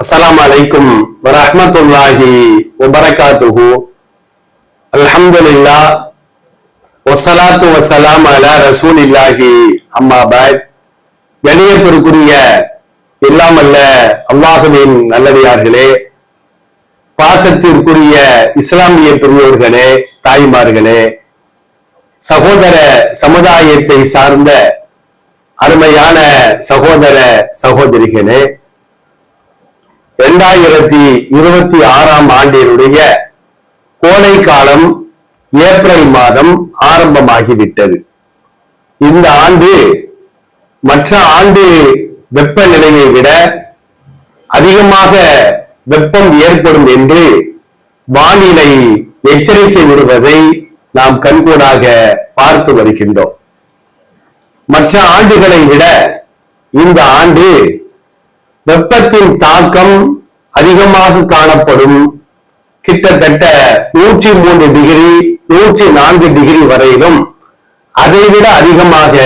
அஸ்ஸலாமு அலைக்கும் வரஹ்மத்துல்லாஹி வபரகாத்துஹு. அல்ஹம்துலில்லாஹ் வஸ்ஸலாத்து வஸ்ஸலாம் அலா ரசூலில்லாஹி அம்மா பஅத். கண்ணியத்திற்குரிய எல்லாம் அல்ல அல்லாஹ்வின் நல்லடியார்களே, பாசத்திற்குரிய இஸ்லாமிய பெரியோர்களே, தாய்மார்களே, சகோதர சமுதாயத்தை சார்ந்த அருமையான சகோதர சகோதரிகளே, 2026 ஆண்டினுடைய கோடை காலம் ஏப்ரல் மாதம் ஆரம்பமாகிவிட்டது. இந்த ஆண்டு மற்ற ஆண்டு வெப்பநிலையை விட அதிகமாக வெப்பம் ஏற்படும் என்று வானிலை எச்சரிக்கை விடுவதை நாம் கண்கூடாக பார்த்து வருகின்றோம். மற்ற ஆண்டுகளை விட இந்த ஆண்டு வெப்பத்தின் தாக்கம் அதிகமாக காணப்படும். கிட்டத்தட்ட 103 டிகிரி 104 டிகிரி வரையிலும் அதைவிட அதிகமாக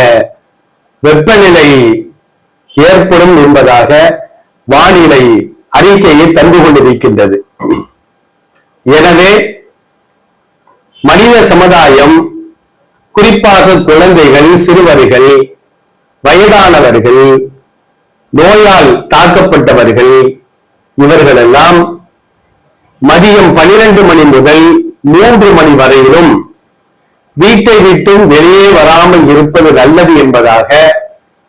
வெப்பநிலை ஏற்படும் என்பதாக வானிலை அறிக்கையை தந்து கொண்டிருக்கின்றது. எனவே மனித சமுதாயம், குறிப்பாக குழந்தைகள், சிறுவர்கள், வயதானவர்கள், நோயால் தாக்கப்பட்டவர்கள், இவர்களெல்லாம் மதியம் 12 மணி முதல் 3 மணி வரையிலும் வீட்டை விட்டும் வெளியே வராமல் இருப்பது நல்லது என்பதாக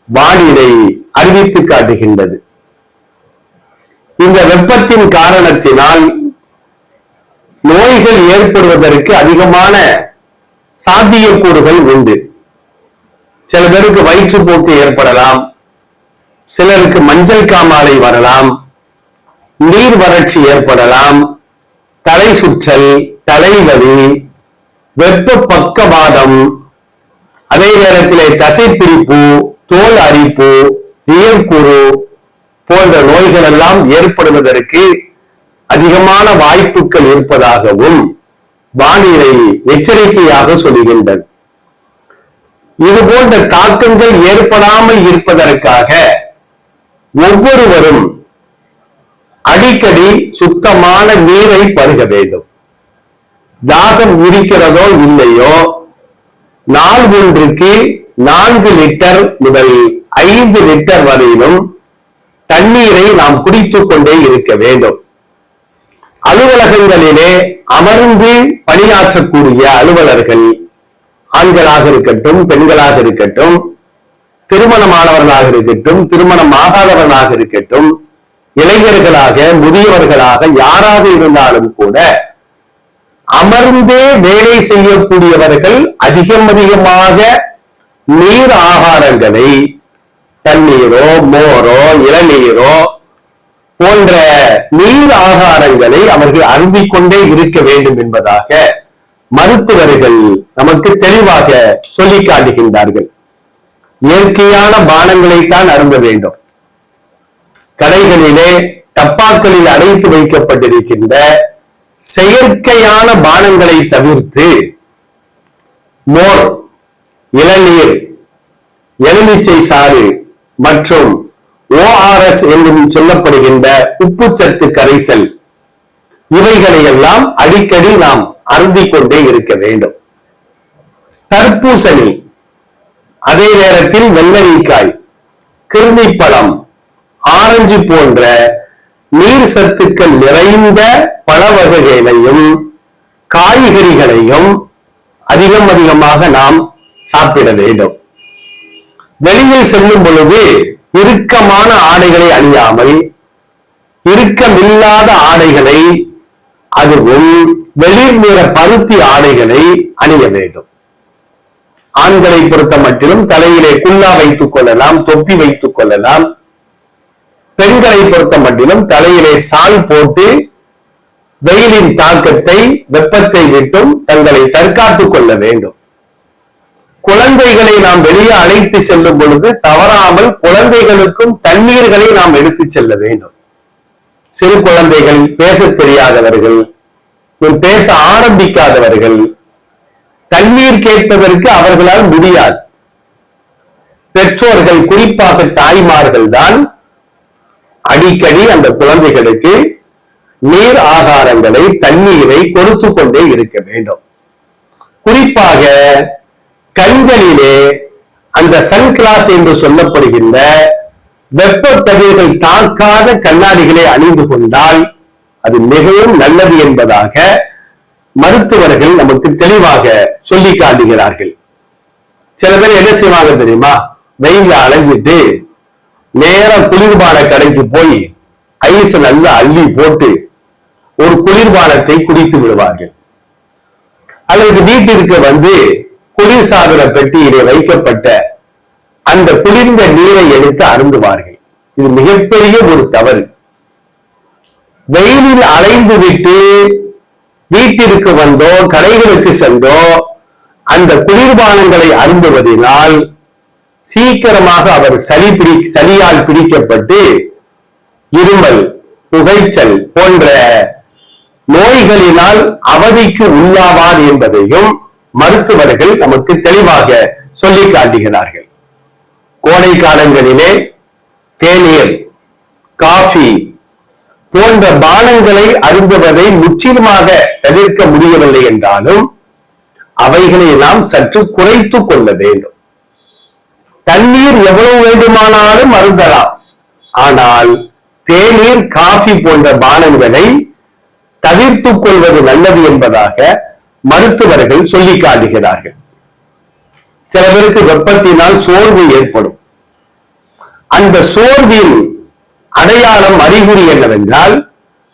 வானிலை அறிவித்து காட்டுகின்றது. இந்த வெப்பத்தின் காரணத்தினால் நோய்கள் ஏற்படுவதற்கு அதிகமான சாத்தியக்கூறுகள் உண்டு. சில பேருக்கு வயிற்றுப்போக்கு ஏற்படலாம், சிலருக்கு மஞ்சள் காமாலை வரலாம், நீர் வறட்சி ஏற்படலாம், தலை சுற்றல், தலைவலி, வெப்ப பக்கவாதம், அதே நேரத்திலே தசைப்பிரிப்பு, தோல் அரிப்பு, வியர்க்குரு போன்ற நோய்கள் எல்லாம் ஏற்படுவதற்கு அதிகமான வாய்ப்புகள் இருப்பதாகவும் வானிலை எச்சரிக்கையாக சொல்கின்றது. இது போன்ற தாக்கங்கள் ஏற்படாமல் இருப்பதற்காக ஒவ்வொருவரும் அடிக்கடி சுத்தமான நீரை பருக வேண்டும். தாகம் இருக்கிறதோ இல்லையோ, நாள் ஒன்றுக்கு 4 லிட்டர் முதல் 5 லிட்டர் வரையிலும் தண்ணீரை நாம் குடித்துக் கொண்டே இருக்க வேண்டும். அலுவலகங்களிலே அமர்ந்து பணியாற்றக்கூடிய அலுவலர்கள், ஆண்களாக இருக்கட்டும், பெண்களாக இருக்கட்டும், திருமணமானவர்களாக இருக்கட்டும், திருமணம் ஆகாதவர்களாக இருக்கட்டும், இளைஞர்களாக, முதியவர்களாக, யாராக இருந்தாலும் கூட அமர்ந்தே வேலை செய்யக்கூடியவர்கள் அதிகமாக நீர் ஆகாரங்களை, தண்ணீரோ, மோரோ, இளநீரோ போன்ற நீர் ஆகாரங்களை அவர்கள் அருந்திக் கொண்டே இருக்க வேண்டும் என்பதாக மருத்துவர்கள் நமக்கு தெளிவாக சொல்லி காட்டுகின்றார்கள். இயற்கையான பானங்களைத்தான் அருந்த வேண்டும். கடைகளிலே டப்பாக்களில் அடைத்து வைக்கப்பட்டிருக்கின்ற செயற்கையான பானங்களை தவிர்த்து மோர், இளநீர், எலுமிச்சை சாறு மற்றும் ORS என்றும் சொல்லப்படுகின்ற உப்புச்சத்து கரைசல், இவைகளை எல்லாம் அடிக்கடி நாம் அருந்திக் கொண்டே இருக்க வேண்டும். தர்பூசணி, அதே நேரத்தில் வெள்ளரிக்காய், கிருமிப்பழம், ஆரஞ்சு போன்ற நீர் சத்துக்கள் நிறைந்த பழ வகைகளையும் காய்கறிகளையும் அதிகமாக நாம் சாப்பிட வேண்டும். வெளியில் செல்லும் பொழுது இறுக்கமான ஆடைகளை அணியாமல் இறுக்கமில்லாத ஆடைகளை, அதுவும் வெளிர் நிற பருத்தி ஆடைகளை அணிய வேண்டும். ஆண்களை பொறுத்த மட்டிலும் தலையிலே குல்லா வைத்துக் கொள்ளலாம், தொப்பி வைத்துக் கொள்ளலாம். பெண்களை பொறுத்த மட்டிலும் தலையிலே சால் போட்டு வெயிலின் தாக்கத்தை, வெப்பத்தை விட்டும் தங்களை தற்காத்துக் கொள்ள வேண்டும். குழந்தைகளை நாம் வெளியே அழைத்து செல்லும் பொழுது தவறாமல் குழந்தைகளுக்கும் தண்ணீர்களை நாம் எடுத்து செல்ல வேண்டும். சிறு குழந்தைகள், பேச தெரியாதவர்கள், பேச ஆரம்பிக்காதவர்கள் தண்ணீர் கேட்பதற்கு அவர்களால் முடியாது. பெற்றோர்கள், குறிப்பாக தாய்மார்கள் தான் அடிக்கடி அந்த குழந்தைகளுக்கு நீர் ஆகாரங்களை, தண்ணீரை கொடுத்து கொண்டே இருக்க வேண்டும். குறிப்பாக கண்களிலே அந்த சன்கிளாஸ் என்று சொல்லப்படுகின்ற வெப்ப கதிர்கள் தாக்காத கண்ணாடிகளை அணிந்து கொண்டால் அது மிகவும் நல்லது என்பதாக மருத்துவர்கள் நமக்கு தெளிவாக சொல்லி காட்டுகிறார்கள். சில பேர் என்ன செய்வாங்க தெரியுமா? வெயில அலைஞ்சிட்டு நேர குளிர்பான கடைக்கு போய் ஐஸ் நல்லா அள்ளி போட்டு ஒரு குளிர்பானத்தை குடித்து விடுவார்கள். அல்லது வீட்டிற்கு வந்து குளிர்சாதன பெட்டியிலே வைக்கப்பட்ட அந்த குளிர்ந்த நீரை எடுத்து அருந்துவார்கள். இது மிகப்பெரிய ஒரு தவறு. வெயிலில் அலைந்து விட்டு வீட்டிற்கு வந்தோ கடைகளுக்கு சென்றோ அந்த குளிர்பானங்களை அருந்துவதனால் சீக்கிரமாக அவர் சளியால் பிடிக்கப்பட்டு இருமல், புகைச்சல் போன்ற நோய்களினால் அவதிக்கு உள்ளாவார் என்பதையும் மருத்துவர்கள் நமக்கு தெளிவாக சொல்லி காட்டுகிறார்கள். கோடை காலங்களிலே தேநீர், காஃபி போன்ற பானங்களை அருந்துவதை முற்றிலுமாக தவிர்க்க முடியவில்லை என்றாலும் அவைகளை நாம் சற்று குறைத்துக் கொள்ள வேண்டும். தண்ணீர் எவ்வளவு வேண்டுமானாலும் அருந்தலாம். ஆனால் தேநீர், காஃபி போன்ற பானங்களை தவிர்த்துக் கொள்வது நல்லது என்பதாக மருத்துவர்கள் சொல்லி காட்டுகிறார்கள். சில பேருக்கு வெப்பத்தினால் சோர்வு ஏற்படும். அந்த சோர்வின் அடையாளம், அறிகுறி என்னவென்றால்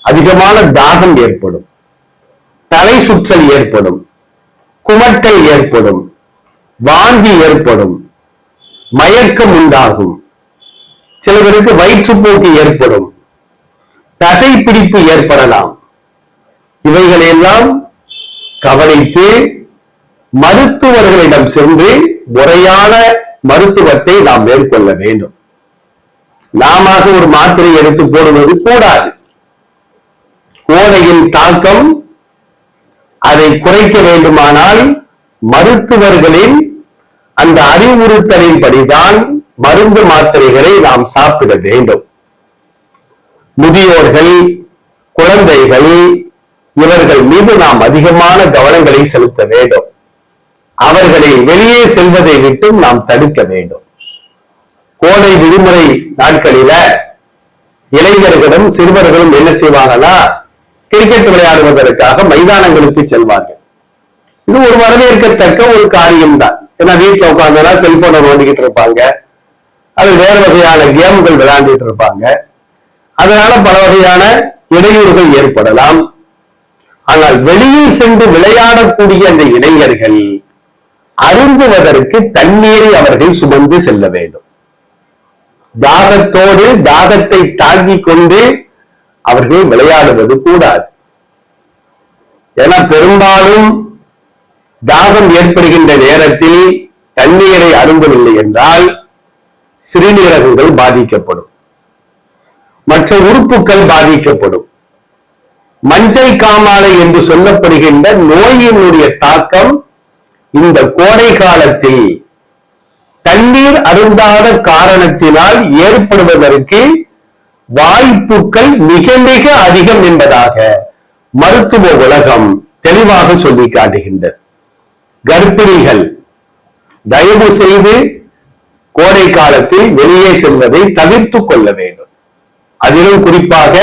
அதிகமான தாகம் ஏற்படும், தலை சுற்றல் ஏற்படும், குமட்டல் ஏற்படும், வாந்தி ஏற்படும், மயக்கம் உண்டாகும். சில பேருக்கு வயிற்றுப்போக்கு ஏற்படும், தசைப்பிடிப்பு ஏற்படலாம். இவைகளெல்லாம் கவனித்து மருத்துவர்களிடம் சென்று முறையான மருத்துவத்தை நாம் மேற்கொள்ள வேண்டும். நாம ஒரு மாத்திரை எடுத்து போடுவது கூடாது. கோடையின் தாக்கம் அதை குறைக்க வேண்டுமானால் மருத்துவர்களின் அந்த அறிவுறுத்தலின்படிதான் மருந்து மாத்திரைகளை நாம் சாப்பிட வேண்டும். முதியோர்கள், குழந்தைகள் இவர்கள் மீது நாம் அதிகமான கவனங்களை செலுத்த வேண்டும். அவர்களை வெளியே செல்வதை விட்டு நாம் தடுக்க வேண்டும். கோடை விடுமுறை நாட்களில இளைஞர்களும் சிறுவர்களும் என்ன செய்வாங்கன்னா கிரிக்கெட் விளையாடுவதற்காக மைதானங்களுக்கு செல்வார்கள். இது ஒரு வரவேற்கத்தக்க ஒரு காரியம் தான். ஏன்னா வீட்டுல உட்கார்ந்தா செல்போனை நோண்டிக்கிட்டு இருப்பாங்க, அது வேறு வகையான கேம்கள் விளையாண்டுட்டு இருப்பாங்க. அதனால பல வகையான இடையூறுகள் ஏற்படலாம். ஆனால் வெளியில் சென்று விளையாடக்கூடிய அந்த இளைஞர்கள் அருந்துவதற்கு தண்ணீரை அவர்கள் சுமந்து செல்ல வேண்டும். தாகத்தோடு தாகத்தை தாங்கிக் கொண்டு அவர்கள் விளையாடுவது கூடாது. ஏன்னா பெரும்பாலும் தாகம் ஏற்படுகின்ற நேரத்தில் தண்ணீரை அருந்தவில்லை என்றால் சிறுநீரகங்கள் பாதிக்கப்படும், மற்ற உறுப்புகள் பாதிக்கப்படும். மஞ்சள் காமாலை என்று சொல்லப்படுகின்ற நோயினுடைய தாக்கம் இந்த கோடை காலத்தில் தண்ணீர் அருந்தாத காரணத்தினால் ஏற்படுவதற்கு வாய்ப்புகள் மிக மிக அதிகம் என்பதாக மருத்துவ உலகம் தெளிவாக சொல்லி காட்டுகின்றது. கர்ப்பிணிகள் தயவு செய்து கோடை காலத்தில் வெளியே செல்வதை தவிர்த்துக் கொள்ள வேண்டும். அதிலும் குறிப்பாக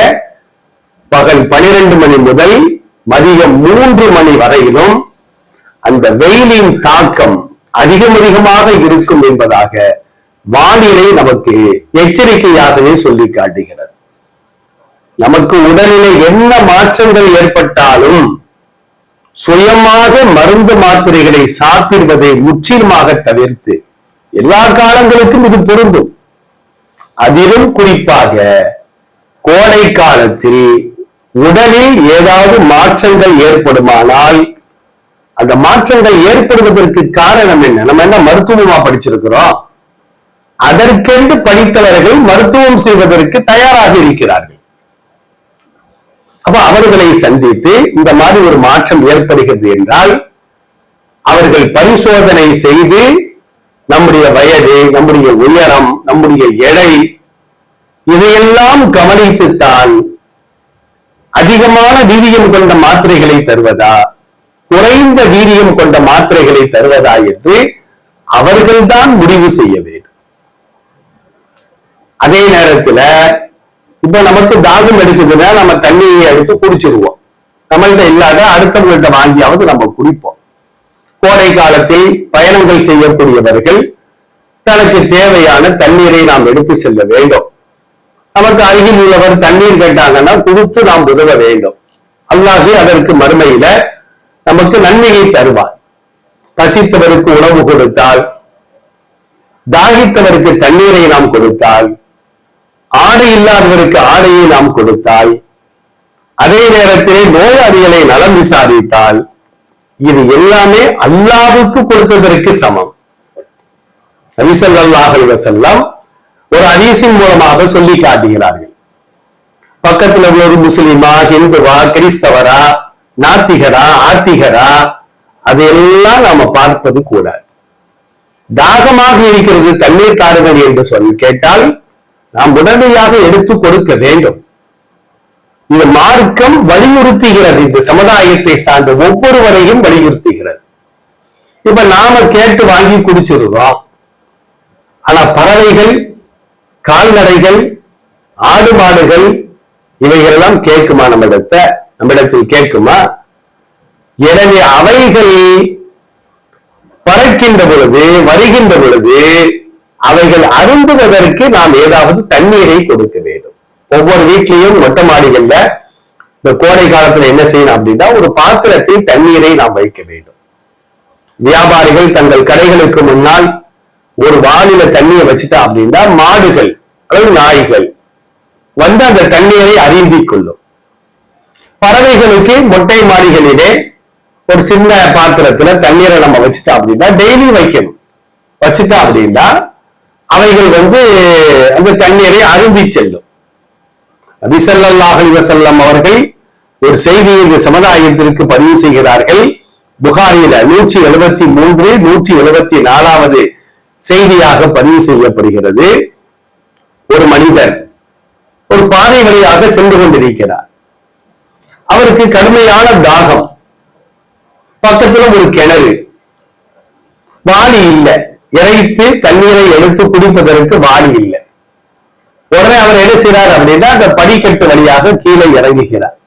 பகல் 12 மணி முதல் மதியம் 3 மணி வரையிலும் அந்த வெயிலின் தாக்கம் அதிகமாக இருக்கும் என்பதாக வானிலை நமக்கு எச்சரிக்கையாகவே சொல்லி காட்டுகிறது. நமக்கு உடலிலே என்ன மாற்றங்கள் ஏற்பட்டாலும் சுயமாக மருந்து மாத்திரைகளை சாப்பிடுவதை முற்றிலுமாக தவிர்த்து, எல்லா காலங்களுக்கும் இது பொருந்தும், அதிலும் குறிப்பாக கோடை காலத்தில் உடலில் ஏதாவது மாற்றங்கள் ஏற்படுமானால் அந்த மாற்றங்கள் ஏற்படுவதற்கு காரணம் என்ன? நம்ம என்ன மருத்துவமா படிச்சிருக்கிறோம்? அதற்கென்று படித்தவர்கள் மருத்துவம் செய்வதற்கு தயாராக இருக்கிறார்கள். அப்ப அவர்களை சந்தித்து இந்த மாதிரி ஒரு மாற்றம் ஏற்படுகிறது என்றால் அவர்கள் பரிசோதனை செய்து நம்முடைய வயது, நம்முடைய உயரம், நம்முடைய எடை இதையெல்லாம் கவனித்துத்தான் அதிகமான வீரியம் கொண்ட மாத்திரைகளை தருவதா, குறைந்த வீரியம் கொண்ட மாத்திரைகளை தருவதா என்று அவர்கள்தான் முடிவு செய்ய வேண்டும். அதே நேரத்துல இப்ப நமக்கு தாகம் எடுக்குதுன்னா நம்ம தண்ணியை எடுத்து குடிச்சிருவோம். நம்மள்கிட்ட இல்லாத அடுத்தவங்கள்ட்ட வாங்கியாவது நம்ம குடிப்போம். கோடை காலத்தில் பயணங்கள் செய்யக்கூடியவர்கள் தனக்கு தேவையான தண்ணீரை நாம் எடுத்து செல்ல வேண்டும். நமக்கு அருகில் உள்ளவர் தண்ணீர் கேட்டாங்கன்னா கொடுத்து நாம் உதவ வேண்டும். அல்லாஹ் அதற்கு மறுமையில நமக்கு நன்மையை தருவார். பசித்தவருக்கு உணவு கொடுத்தால், தாகித்தவருக்கு தண்ணீரை நாம் கொடுத்தால், ஆடை இல்லாதவருக்கு ஆடையை நாம் கொடுத்தால், அதே நேரத்தில் நோயாளிகளை நலம் விசாரித்தால், இது எல்லாமே அல்லாஹ்வுக்கு கொடுத்ததற்கு சமம். நபி ஸல்லல்லாஹு அலைஹி வஸல்லம் ஒரு ஹதீஸின் மூலமாக சொல்லி காட்டுகிறார்கள். பக்கத்துல ஒரு முஸ்லிமா, ஹிந்துவா, கிறிஸ்தவரா, நாத்திகரா, ஆத்திகரா, அதையெல்லாம் நாம பார்ப்பது கூடாது. தாகமாக இருக்கிறது, தண்ணீர் தாருங்கள் என்று சொல்லி கேட்டால் நாம் உடனடியாக எடுத்து கொடுக்க வேண்டும். இந்த மார்க்கம் வலியுறுத்துகிறது, இந்த சமுதாயத்தை சார்ந்த ஒவ்வொருவரையும் வலியுறுத்துகிறது. இப்ப நாம கேட்டு வாங்கி குடிச்சிருந்தோம். ஆனா பறவைகள், கால்நடைகள், ஆடு மாடுகள் இவைகளெல்லாம் கேட்குமா? நம்மிடத்தில் கேட்குமா? எனவே அவைகள் பறக்கின்ற பொழுது, வருகின்ற பொழுது அவைகள் அருந்துவதற்கு நாம் ஏதாவது தண்ணீரை கொடுக்க வேண்டும். ஒவ்வொரு வீட்லயும் மொட்டை மாடிகள்ல இந்த கோடை காலத்துல என்ன செய்யணும் அப்படின்னா, ஒரு பாத்திரத்தில் தண்ணீரை நாம் வைக்க வேண்டும். வியாபாரிகள் தங்கள் கடைகளுக்கு முன்னால் ஒரு வாளில தண்ணியை வச்சுட்டா அப்படின்னா மாடுகள் அல்லது நாய்கள் வந்து அந்த தண்ணீரை அருந்திக் கொள்ளும். பறவைகளுக்கு மொட்டை மாடிகளிலே ஒரு சின்ன பாத்திரத்துல தண்ணீரை நம்ம வச்சுட்டா அப்படின்னா டெய்லி வைக்கணும். வச்சுட்டா அப்படின்னா அவைகள் வந்து அந்த தண்ணீரை அருந்தி செல்லும். நபி ஸல்லல்லாஹு அலைஹி வஸல்லம் அவர்கள் ஒரு செய்தியை இந்த சமுதாயத்திற்கு பதிவு செய்கிறார்கள். புகாரில 173, 174வது செய்தியாக பதிவு செய்யப்படுகிறது. ஒரு மனிதர் ஒரு பாதை வழியாக சென்று கொண்டிருக்கிறார். அவருக்கு கடுமையான தாகம். பக்கத்துல ஒரு கிணறு, வாளி இல்லை, இறைத்து தண்ணீரை எடுத்து குடிப்பதற்கு வாளி இல்லை. உடனே அவர் என்ன செய்றார் அப்படின்னா, அந்த படிக்கட்டு வழியாக கீழே இறங்குகிறார்.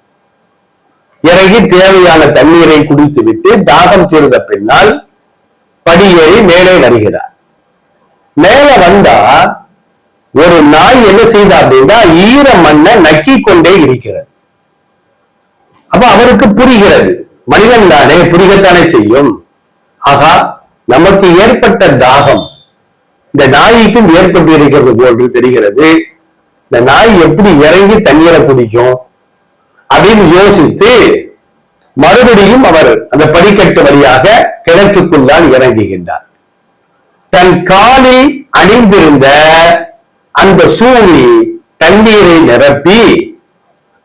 இறங்கி தேவையான தண்ணீரை குடித்து விட்டு தாகம் தீர்ந்த பின்னால் படியேறி மேலே வருகிறார். மேல வந்தா ஒரு நாய் என்ன செய்தா அப்படின்னா ஈர மண்ணை நக்கி கொண்டே இருக்கிறது. அப்ப அவருக்கு புரிகிறது, மனிதன் தானே, புரியத்தானே செய்யும். ஆகா, நமக்கு ஏற்பட்ட தாகம் இந்த நாய்க்கும் ஏற்பட்டு இருக்கிறது போன்று தெரிகிறது. இந்த நாய் எப்படி இறங்கி தண்ணீரை குடிக்கும் அப்படின்னு யோசித்து மறுபடியும் அவர் அந்த படிக்கட்டு வழியாக கிணற்றுக்குள்ளால் இறங்குகின்றார். தன் காலில் அணிந்திருந்த அந்த சூழி தண்ணீரை நிரப்பி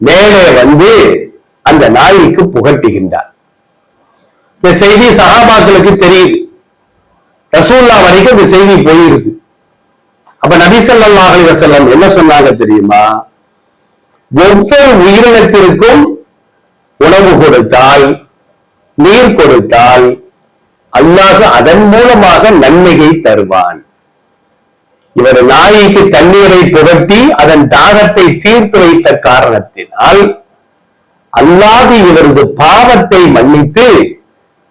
மேலே வந்து அந்த நாய்க்கு புகட்டுகின்றார். இந்த செய்தி சஹாபாக்களுக்கு தெரியுது, ரசூலுல்லாஹ் வரைக்கும் இந்த செய்தி போயிருது. அப்ப நபி ஸல்லல்லாஹு அலைஹி வஸல்லம் என்ன சொன்னாங்க தெரியுமா? ஒவ்வொரு உயிரினத்திற்கும் உணவு கொடுத்தால், நீர் கொடுத்தால் அல்லாஹ் அதன் மூலமாக நன்மையை தருவான். இவர் நாய்க்கு தண்ணீரை புகட்டி அதன் தாகத்தை தீர்த்து வைத்த காரணத்தினால் அல்லாஹ் இவரது பாவத்தை மன்னித்து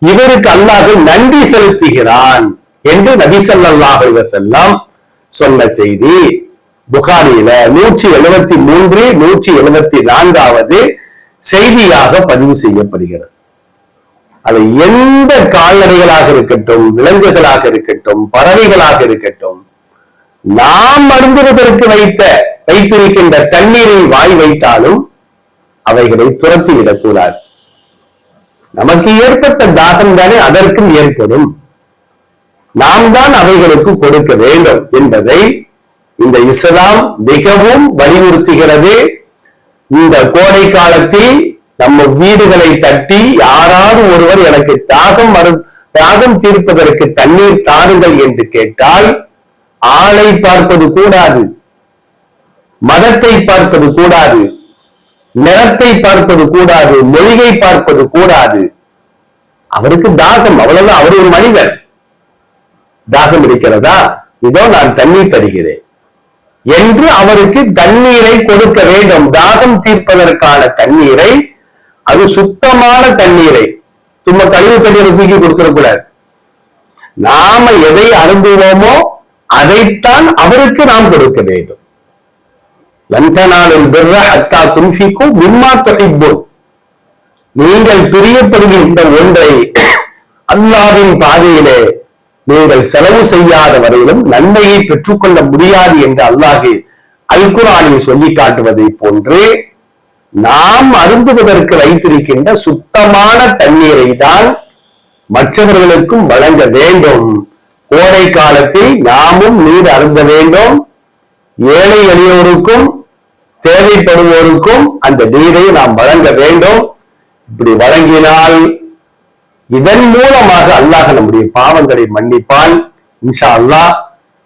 இவருக்கு அல்லாஹ் நன்றி செலுத்துகிறான் என்று நபி ஸல்லல்லாஹு அலைஹி வஸல்லம் சொன்ன செய்தி புகாரியில 173, 174வது செய்தியாக பதிவு செய்யப்படுகிறது. அது எந்த கால்நடைகளாக இருக்கட்டும், விலங்குகளாக இருக்கட்டும், பறவைகளாக இருக்கட்டும், நாம் அருந்துவதற்கு வைத்திருக்கின்ற தண்ணீரில் வாய் வைத்தாலும் அவைகளை துரத்தி விடக்கூடாது. நமக்கு ஏற்பட்ட தாகம் தானே அதற்கும் ஏற்படும். நாம் தான் அவைகளுக்கு கொடுக்க வேண்டும் என்பதை இந்த இஸ்லாம் மிகவும் வலியுறுத்துகிறது. இந்த கோடை காலத்தில் நம்ம வீடுகளை தட்டி யாராவது ஒருவர் எனக்கு தாகம் தீர்ப்பதற்கு தண்ணீர் தாருங்கள் என்று கேட்டால் ஆளை பார்ப்பது கூடாது. மதத்தை பார்ப்பது கூடாது, நிறத்தை பார்ப்பது கூடாது, மொழியை பார்ப்பது கூடாது. அவருக்கு தாகம், அவ்வளவுதான். அவர் ஒரு மனிதர். தாகம் இருக்கிறதா, இதோ நான் தண்ணீர் தருகிறேன் என்று அவருக்கு தண்ணீரை கொடுக்க வேண்டும். தாகம் தீர்ப்பதற்கான தண்ணீரை, அது சுத்தமான தண்ணீரை, சும்மா கழிவு தண்ணீரை தூக்கி கொடுத்துடக்கூடாது. நாம எதை அருந்துவோமோ அதைத்தான் அவருக்கு நாம் கொடுக்க வேண்டும். லந்தனாலில் பிர்ர ஹத்தா துன்ஃபிகு மிம்மா துஹிப்பூன். நீங்கள் பிரியப்படுகின்ற ஒன்றை அல்லாஹ்வின் பாதையிலே நீங்கள் செலவு செய்யாத வரையிலும் நன்மையை பெற்றுக்கொள்ள முடியாது என்று அல்லாஹ் அல் குர்ஆனில் சொல்லி காட்டுவதை போன்று நாம் அருந்துவதற்கு வைத்திருக்கின்ற சுத்தமான தண்ணீரை தான் மற்றவர்களுக்கும் வழங்க வேண்டும். கோடை காலத்தில் நாமும் நீர் அருந்த வேண்டும். ஏழை எளியோருக்கும் தேவைப்படுவோருக்கும் அந்த நீரை நாம் வழங்க வேண்டும். இப்படி வழங்கினால் இதன் மூலமாக அல்லாஹ் நம்முடைய பாவங்களை மன்னிப்பான். இன்ஷா அல்லாஹ்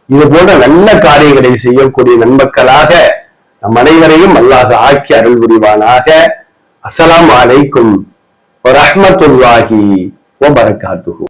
இது போன்ற நல்ல காரியங்களை செய்யக்கூடிய நன்மக்களாக நம் அனைவரையும் அல்லாஹ் ஆக்கி அருள் புரிவானாக. அஸ்ஸலாமு அலைக்கும் வரஹ்மத்துல்லாஹி வபரகாத்துஹு.